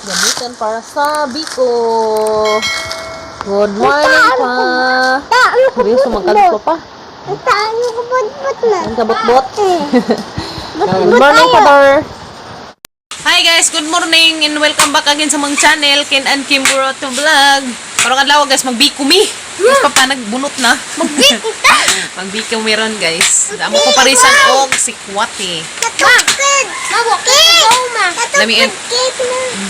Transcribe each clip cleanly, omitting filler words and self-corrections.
Gamitan para sa biko. Good morning pa. Seryoso magkalit pa. Ang kabot-bot. Good morning, Father. Hi guys, good morning and welcome back again sa mong channel, Ken and Kim Burot to Vlog. Parang adlaw guys, magbiko mi. Mas papa nagbunot na. Magbiko ta. Magbiko meron guys. Damo ko parisan og sikwati. Bakit? Lamiin.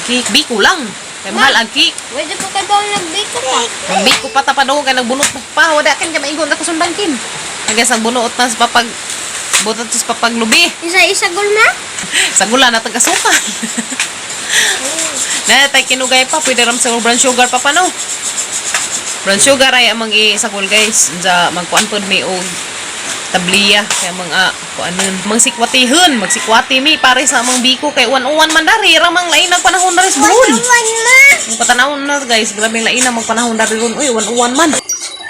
Cake, biko lang. Kaya mahal ang cake. Pwede po ka daw nagbiko pa. Magbiko pa tapado kay nagbunot pa. Wala kin ka maingon ako sundan kin. Guys, ang bunuot na sa papag butot sa papaglubi. Isa-isa gul na? Sa gula na taga-suka. Na tay kinugay pa, pwede ram sa brown sugar pa no. Brown sugar ay amang isagol guys. Unsa magkuan pod may og tabliya kaya mga kuanon magsikwatihon, magsikwati mi pare sa amang biko kay uwan-uwan man dari ramang lain ang panahon dari sa buhol. Ang patanawon na guys, grabe lain ang magpanahon dari ron. Uy, uwan-uwan man.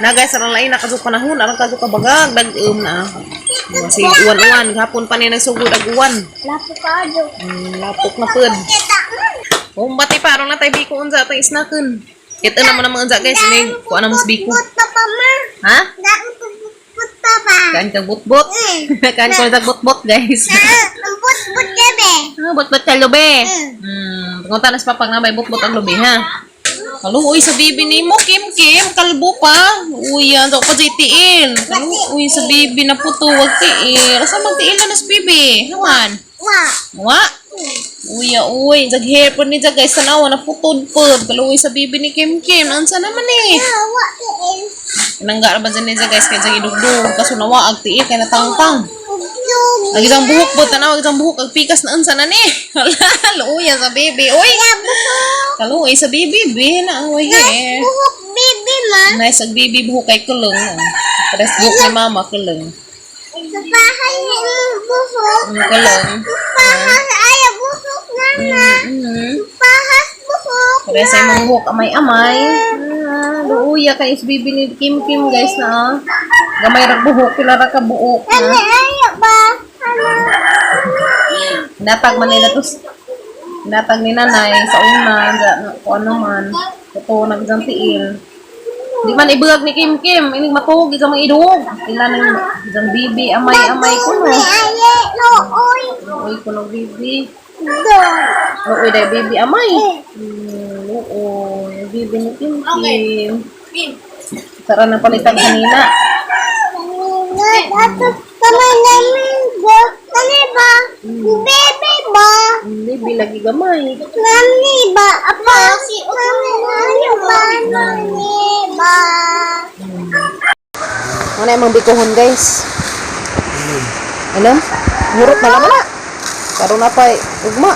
Na guys, arang lain na kadto panahon, arang kadto kabagag dag-um na. Kasi uwan-uwan, hapon pa niya nagsugod aguwan. Lapo ka do. Lapok na pud. Bati pa, arang na tayo biko unsa tayo isnaken. Ito naman ang mga unsa guys, ini kuan na mas biko. Put pa ma. Ha? Put pa pa. Kan kang butbot. Kan ko dag butbot guys. Put gabe. Butbot ka lobe. Ngunta nas papag na may butbot ang lobe ha. Uy, sa bibi ni mo, Kim, kalbo pa. Uy, yan, daw pa tiil. Uy, sa bibi na puto, wag tiil. Asa magtiil na nas bibi? Naman? Wa? Uy, jag-hair po ni jag guys, tanawa na putod po. Uy, sa bibi ni Kim, ansa naman eh. Wa tiil. Inangga ba dyan ni jag guys, kaya jag idugdug. Kaso nawa, ag tiil, kaya natangtang. Ang isang buhok po, tanawa, isang buhok, ag pikas na ansa na ni. Uy, sa bibi, uy. Kaluoy sa bibi, na ang way hair. Buhok baby ma. Nice ang bibi buhok kay kulong. Pares buhok ni mama kulong. Sa bahay ni buhok. Kulong. Pahas ay buhok na. Pahas buhok. Pares ay mga buhok amay-amay. Luuya kay is bibi ni Kim guys na. Gamay ra buhok pila ra ka buok. Ay ba? Natag man nila to. Natag ni nanay sa una, kung ano man, ito, nagdang tiil. Di man ibulag ni Kim, ining matug, isang mga idug. Ila ng isang bibi, amay ko no. Looy ko no bibi. Looy dahil bibi, amay. Looy, bibi ni Kim. Tara na palitan kanina. Kamay namin ba? Ano ba? Bebe ba? Bibi lagi gamay. Nani ba? Apa? Nani ba? Nani ba? Ano yung mga bikohon guys? Ano? Hurot na laman na. Karoon na pa ugma.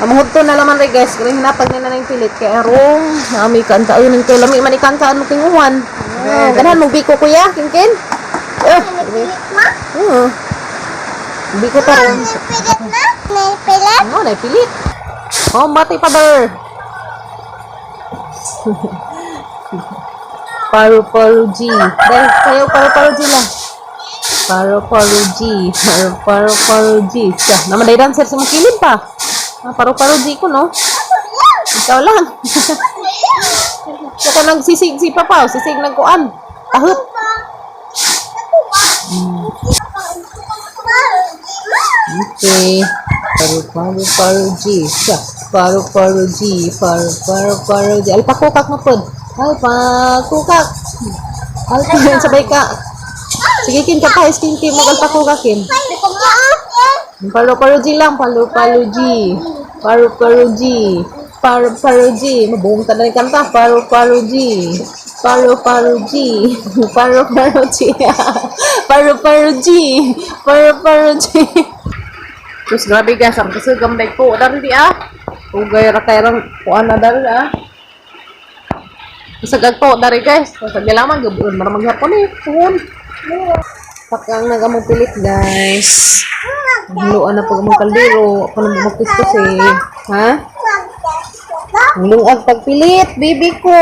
Amuhod to na laman rin guys. Kaya hinapag nila na yung pilit. Kaya arong nami kanta. Ayun kay lami man ikantaan mo tinguhan. Ganahan mong biko kuya, Kinkin? Biko ta rin. Pilit na? May pilit? Ano, naipilit. Oh, bati pa der. Paru-paru G. Dahil kayo paru-paru G lang. Paru-paru G. Paru-paru G. Siya, naman dahil dancer sa makilid pa. Paru-paru G ko, no? Ikaw lang. Saka nagsisig si Papa. Sisig nagkuan. Ahot. Okay. Paru-paru G. Siya. Paru-paru G. Paru-paru G. Alpakukak na po. Alpakukak. Alpakukak. Sabay ka. Sige, Kim, kapay. Kim, mag-alpakukak, Kim. Paru-paru G lang. Paru-paru G. Paru-paru G. Paru-paru G. Mabuong ka na rin kanta. Paru-paru G. Paru-paru G. Paru-paru G. Paru-paru G. Paru-paru G. Terus grabe guys, ang kasagam na po. Dari di Ugay ra kay rang kuan na dari Kasagag po dari guys. Kasagay lamang gabuon para maghapon Tuhon. Pakang nagamong pilit guys. Haluan na pag mong kaldero. Ako nang bumakis ha? Lungag pagpilit, baby ko.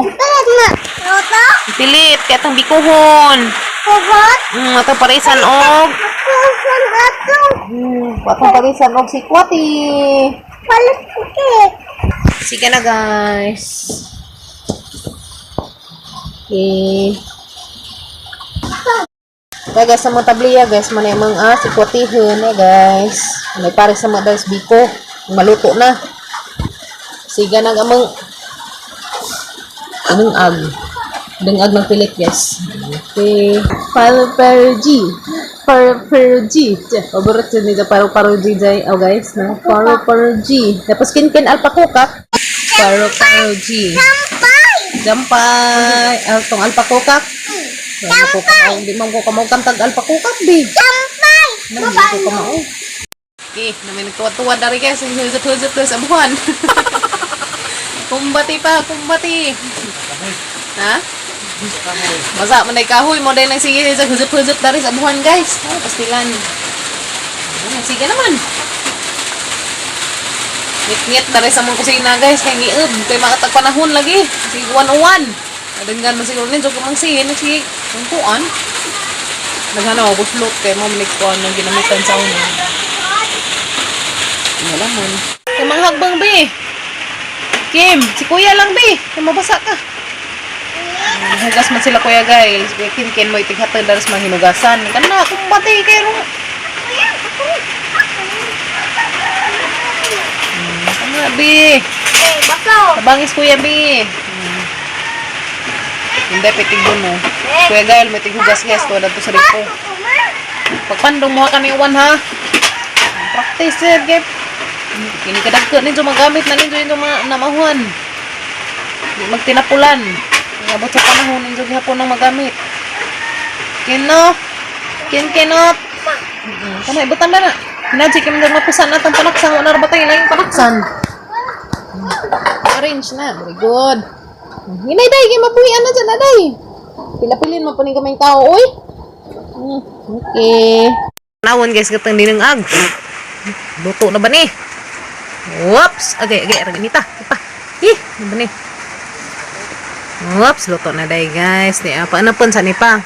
Pilit na. Roto? Pilit, kaya itong bikuhon. Kubot? Ito parisan og. Kusan ato. Patong parisan og sikwati. Palipikit. Sige na guys. Okay. Kaya guys, sa mga tabliya guys, manay mga sikwatihon guys. May pare sa mga guys biko. Maluto na. Sige na gamang dungag. Dungag ng pilit guys. Okay. Paru-paru-G. Paru-paru-G. Paborito nito paru-paru-G guys. No? Paru-paru-G. Tapos kin-kin alpakukak. Paru-paru-G. Jampay. Tong alpakukak. Jampay. Hindi man ko kamaukan tag alpakukak di. Jampay. Hindi ko kamau. Okay. Namin nagtuwa-tuwa dari guys. Huzot-huzot guys. Abuhan. Kumbati pa. Kumbati. Ha? Masa manay kahoy mo dahil nagsige sa huzot-huzot dari sa abuhan guys. Oh, pastilan. Sige naman. Ngit-ngit dari sa mong kusina guys. Kaya ngiub. Kaya makatag panahon lagi. Sige 101. Adenggan mo siguro ninyo kung mangsihin. Sige. Tungkuan. Naghana ako buslot. Kaya mo manikkuan ng ginamitan sa una. Wala mo. Kaya manghagbang be. Kim, si kuya lang be. Kaya mabasa ka. Hugas man sila kuya guys. Kin-kin mo itighatag dari sa mga hinugasan. Kana, kumbati kayo. Ano, bi? Bakaw. Tabangis kuya, bi. Hindi, pitig doon mo. Kuya Gael, may tighugas guys. Tuwa na to sa riko. Pagpandong mo ka ni Uwan ha. Practice sir, gep. Kini kadagka ninyo magamit na ninyo yung namahuan. Magtinapulan. Abot sa panahon ninyo gihapon ng magamit. Kino? Kinot. Kana ibutan na na. Hinadji kim dag mapusan natong panaksan wala ra batay lang yung panaksan. Arrange na. Very good. Hinay day kay mabuhian na dyan day. Pila-pilin mo pa ni kamay tao oy. Okay. Nawon guys gatang dinang ag. Luto na ba ni? Whoops. Okay, raginita. Pa. Ano ba ni? Whoops, luto na day guys. Paano pansa ni pa?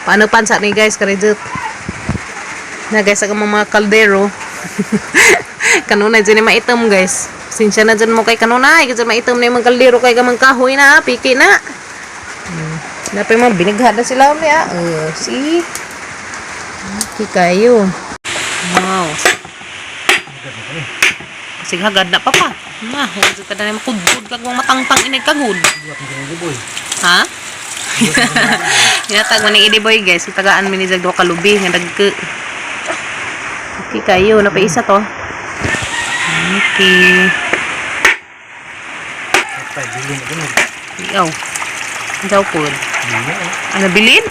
Paano pansa ni guys karejut? Na guys, aga mga kaldero. Kanunay dyan yung maitom guys. Sinsya na dyan mo kay kanunay. Kasi maitom na yung mga kaldero kay kamang kahoy na. Piki na. Dapat yung mga binighada sila ulit see? Okay kayo. Wow. Kasi hagad na pa. Huwag ka na makudbud kag mga matangtang inay kagud. Ha? Inatag mo ng idiboy guys. Itagaan mo ni Zagdo kalubi. Nga dagke. Okay kayo. Napaisa to. Okay. Ikaw. Ikaw po. Ano bilin?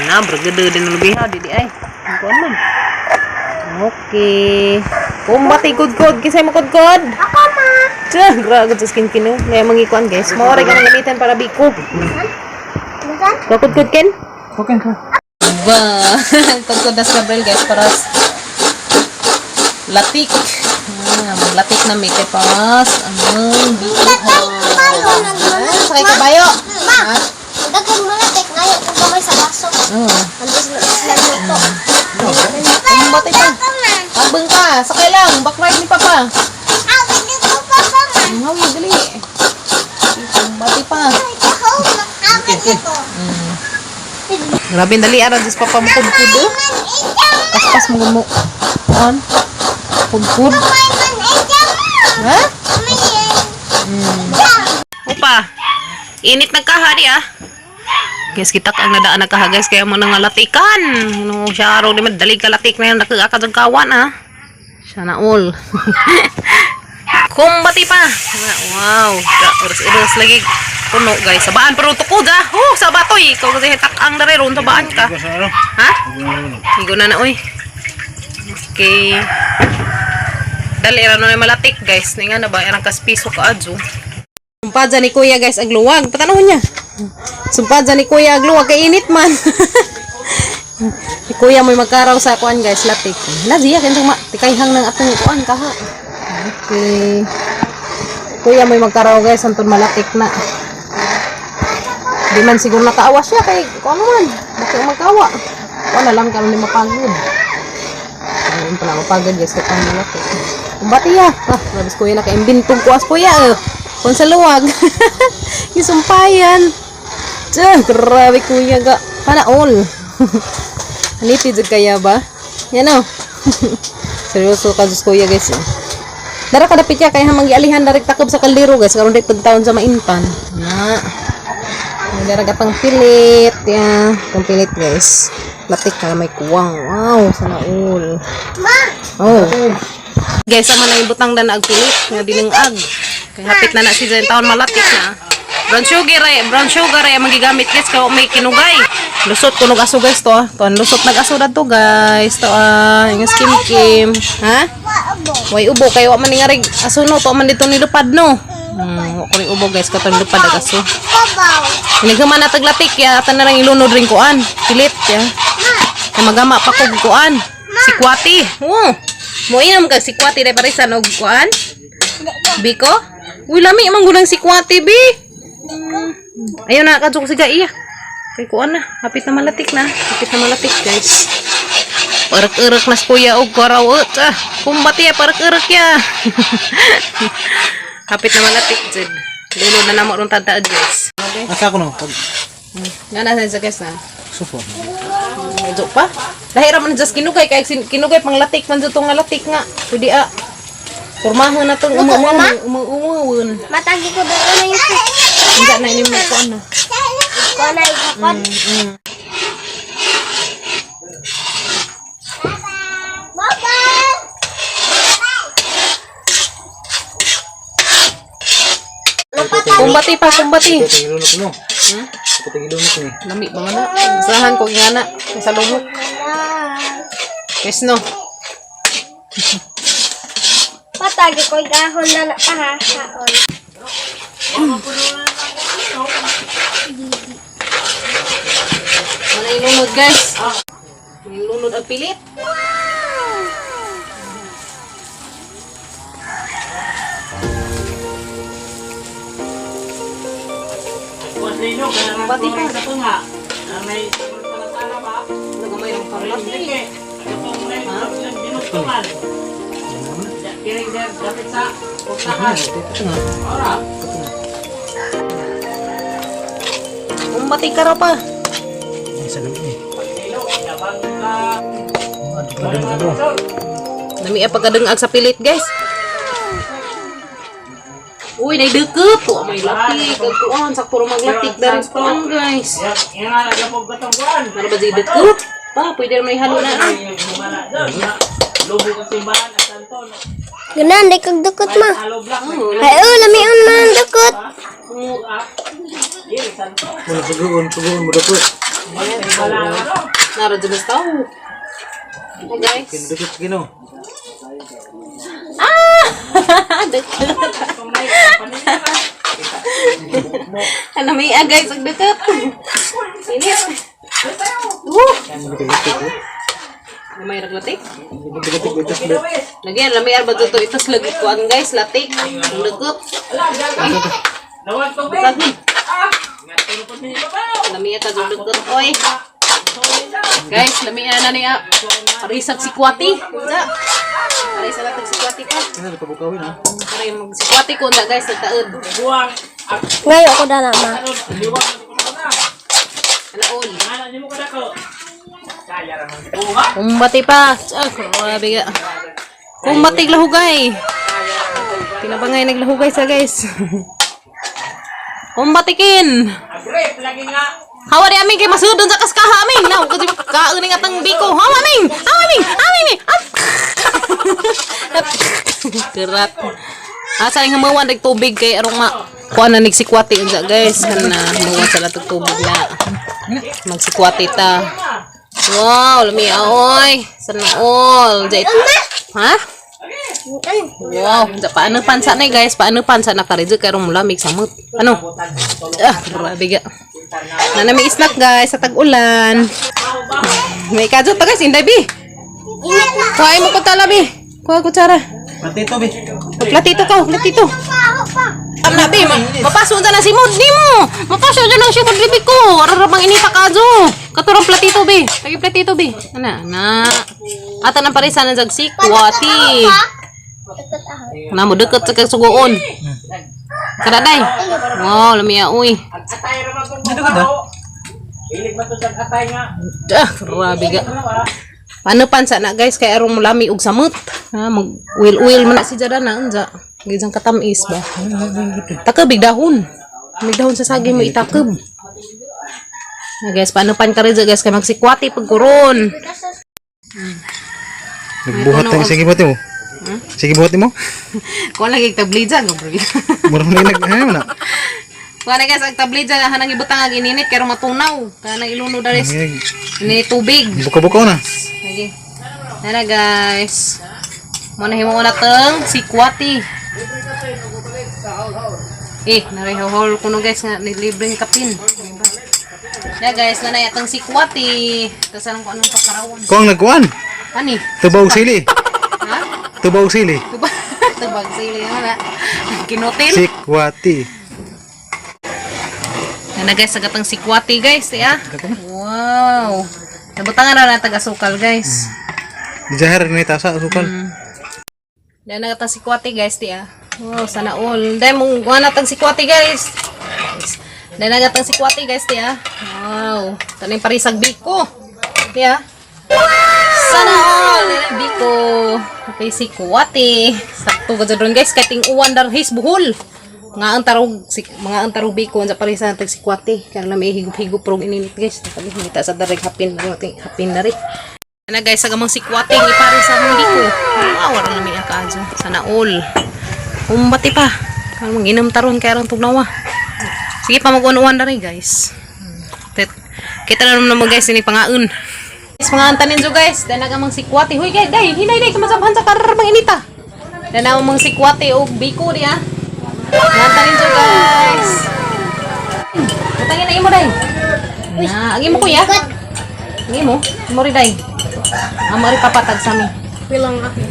Na, bragada din ng lubiha. Didi ay. Ang man. Okay. Kumbati kudkod. Kisay mo kudkod? Ako ma. Tiyan, grabe sa skin kino. Ngayon mangikuan guys. Mawari ka ng gamitan para biko. Kudkod ken? Okay. Ba, kudkod na sa Gabriel guys para latik. Latik na may kepas. Biko. Sakay kabayo. Ma. Dagdag mo na tek ngayon kung kamay sa baso. Andis na sila dito. Kumbati ka. Abang ka. Sakay lang. Backride ni Papa. Ako dito pa pa ma. Ngawi, dali. Kumbati pa. Ako dito. Grabe, dali. Aran, dis Papa mo kudkod. Paspas mo mo. On. Kudkod. Ha? Opa. Init nagkahari Guys, kita ang nadaan nagkaha guys. Kaya mo nang latikan. No, siya araw di madali ka latik na yung nakagakad ng kawan Sana all. Kumbati pa. Wow. Uros lagi. Puno guys. Sabaan pero tukod sabatoy. Ikaw kasi hitak ang dareron. Sabaan ka. Ha? Higo na uy. Okay. Dali rano na malatik guys. Nga na ba? Erang kaspiso ka adjo. Sumpad ni kuya guys agluwag. Patanong niya. Sumpad ni kuya agluwag kay init man. Si kuya may magkaraw sa kuan guys latik. Naziya kentong tikayhang ng atong kuan kaha. Okay. Kuya may magkaraw guys antun malatik na. Di man siguro nakaawa siya kay kuan man. Bakit magkaawa? Kuan na lang karon ni mapagod. Ayun pa na mapagad guys kay ang malaki. Kumbati ya. Labis kuya na kay imbintog ko as kuya. Kung sa luwag. Isumpayan. Grabe kuya ga. Para all. Haniti jud kaya ba? Yan o. Seryoso ka jud kuya guys. Dara ka dapit ya kay hamang gialihan direct takob sa kaldero guys karon day pagtaon sa mainpan. Na. Dara gatang pilit ya. Tong pilit guys. Latik ka may kuwang. Wow, sana all. Ma! Oh. Guys, sama na yung butang dan agpilit nga dinengag. Kay hapit na si Zen taon malatik na. Brown sugar ay magigamit guys kay may kinugay. Lusot kunog aso guys to. Tuan lusot nag-aso to guys. To yung skim. Ha? Way ubo kay wa man ngarig aso no to man dito ni lupad no. Wa ko ring ubo guys katong lupad ag aso. Babaw! Hinigman na taglatik ya atan na lang ilunod ring kuan. Pilit ya. Kay magama pa kog kuan. Sikwati. Mo inam ka sikwati dai parisan og kuan? Biko? Uy lami man gunang sikwati bi. Ayun na kadto siga iya. Kay kuan na, hapit na malatik guys. Parak-erak nas kuya og karaw. Kumbati ya parak-erak ya. Hapit na malatik jud. Lulod na namo ron tataad guys. Asa ko no? Ngana sa guys na. Sufo. Medyo pa. Lahira man just kinugay kay kinugay pang latik man jud tong latik nga. Pwede Pormahon na tong umuwon. Matagi ko doon na yung fish. Hindi na ini mo ko ano. Ko na ikakot. Kumbati pa, kumbati. Tigilunok no. Tigilunok ni. Lami ba nga na? Usahan ko ingana sa lumok. Yes no. Matagi ko igahon na nakahaon. Mana ilunod guys? Ilunod ang pilit. Kumbati pa. Nagamay ang parlati. Kumbati ka raw pa. Isa lang ni. Nami pagkadengag sa pilit guys. Uy, naideket to may latik. Kuan sakto ra maglatik dari kuan guys. Ano ba dito? Pa, pwede may halo na. Ganan, di kag dukot ma. Ay, lamion man dukot. Puguon mo dapat. Naro jelas tahu. Oh guys. Dikit gino. Deket. Ano may guys, ang deket. Ini. May raglatik. Lagi lamay arba to itas lagi kuan guys, latik. Ang deket. Lagi. Lamay ta jud deket oy. Guys, lamay na niya. Parisag si Kwati. Parisag natin si Kwati pa. Ano pa bukawin ha? Para yung si Kwati ko na guys, nagtaod. Ngayon ako dala ma. Alaol. Kumbati pa. Grabe ka. Kumbati lahugay. Pinabangay naglahugay sa guys. Kumbatikin. Hawa di amin kay masudon sa kaskaha amin. Now, kasi kauni nga tang biko. Hawa amin. Kerat. Asa yung hamawan ng tubig kay arong kuha na nagsikwati unsa guys. Kana hamawan sa latog tubig na. Magsikwati ta. Wow, lami aoy. Sana all. Ha? Wow, paano pansa na guys? Paano pansa na karidyo kay arong mulamig samot. Ano? Grabe ga. Na may snack guys sa tag-ulan. May kadyo to guys, inday bi. Kuha mo ko talabi. Kuha kutsara. Platito, be. Platito ka, platito. Am na, be, mapaso dyan na si Mod, di mo. Mapaso dyan na siya kung libig ko. Ararabang inita ka, Jo. Katurang platito, be. Lagi platito, be. Ana. Ata ng parisan ng sikwati. Na mo deket sa kasugoon. Karaday. Wow, lamiya, uy. Dito ka daw. Grabe ga. Paano pansa na guys kay arong mulami og samot. Ha mag uil man na si Jada na unja. Gizang katamis ba. Takeb big dahon. Big dahon sa saging mo itakeb. Na guys paano pan ka rin guys kay magsikwati pagkuron. Nagbuhat ang sige buhat mo. Sige buhat mo. Ko lagi tablidja go bro. Mura mo nag na. Kuha guys ang tablidja hanang ibutang ag ininit kay matunaw. Kanang iluno dares. Ini tubig. Buka-buka na. Lagi. Nana guys. Muna himo na teng sikwati. Narihol kuno guys nga libreng kapin. Na guys, nanay atong sikwati. Tapos anong anong pakarawan. Kung nagkuan. Ani? Tubaw sili. Ha? Tubaw sili. Tubag sili na. Kinutil. Sikwati. Na guys, sagatang sikwati guys, ya. Wow. Nabutangan na natag asukal guys. Dijahar ni tasa asukal. Dan nagatang sikwati guys, ya. Wow, sana all. Dahil mong guwan natang sikwati guys. Dan nagatang sikwati guys, ya. Wow. Tanay parisag biko. Ya. Sana all. Nilay biko. Okay, sikwati. Sakto ka dyan guys. Kating uwan dar his buhol. Mga antarog biko sa parisa natag sikwati. Kaya lang may higup-higup prog ininit guys. Hindi ta sa darig hapin na rin. Na guys, sagamang sikwati ni pare sa mong biko. Wow, wala na may akadyo. Sana all. Umbati pa. Kaya mag-inam taron kaya rin tugnawa. Sige pa mag-uwan na rin guys. Kita na naman guys, ini pangaun. Guys, mga antanin dyo guys. Dahil nagamang sikwati. Huy guys, hinay day. Kamasabhan sa kararabang inita. Dahil nagamang sikwati o biko di ah. Nantanin dyo guys. Matangin na imo day. Na, agi mo kuya. Agi mo. Imo rin day. Amo rin papatag sa amin. Bilang ako.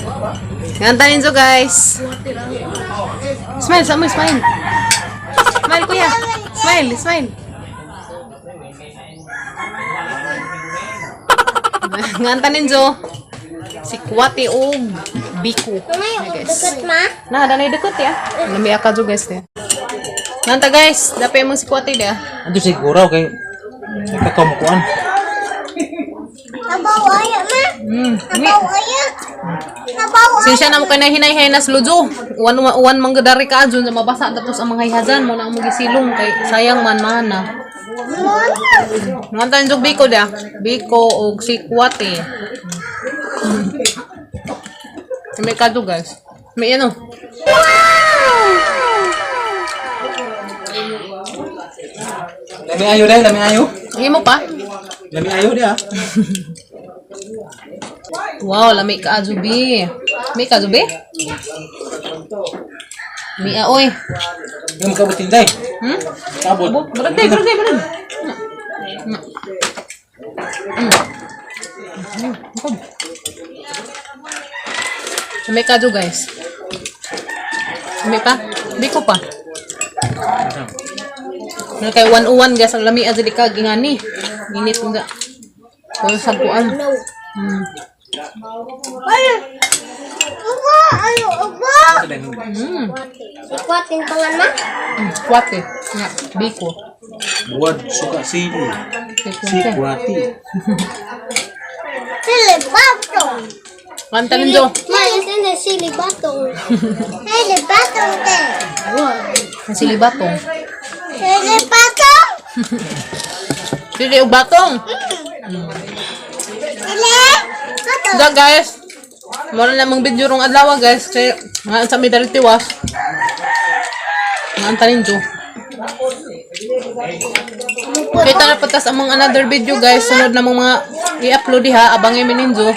Nantanin dyo guys. Smile sa mo, smile. Smile kuya. Smile. Nantanin dyo. Sikwati o biko. Deket ma? Nah, danay deket ya. Lami aka jo guys ya. Nanta guys, dapat emang sikwati dia. Ando siguro kay kakamukuan. Nabaw aya ma? Nabaw aya? Nabaw aya? Sinsya na mo kay nahinay na slujo. Uwan manggadari ka adyon sa mabasa tapos ang mga hihadan mo na ang magisilong kay sayang man mana. Nanta jo biko dia. Biko og sikwati. May kado guys. May ano. Lami ayo dai, lami ayo. Hindi mo pa? Lami ayo dia. Wow, lami ka azubi. May ka azubi? May aoy. Yung kabutin dai. Kabot. Berag. May kado guys. May pa? Biko pa. May kay 101 guys ang lami aja di ka gingani. Ginit nga. Ko sabuan. Ayo, Sikwating pangan ma? Kwate. Nga, biko. Buat suka sili. Sikwati. Sili batong. Kantalin jo. Maya sini sili batong. Sili batong te. Ang sili batong. Sili batong. Sili og batong. Sili batong. Da guys. Mora namang video rong adlaw guys kay nga sa mi dali tiwas. Nga antanin jo. Kita na patas among another video guys. Sunod na mga i-upload diha abangay mi ninyo.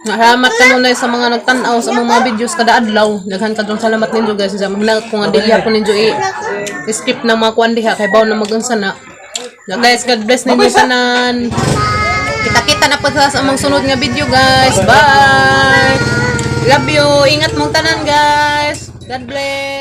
Salamat kanunay sa mga nagtan-aw sa mga videos kada adlaw. Daghan kadtong salamat ninyo guys. Sa magna ko nga dili ako ninyo i-skip na mga kuan diha kay bawo na magunsa na. Guys, God bless ninyo tanan. Kita-kita na pa sa among sunod nga video guys. Bye. Love you. Ingat mong tanan, guys. God bless.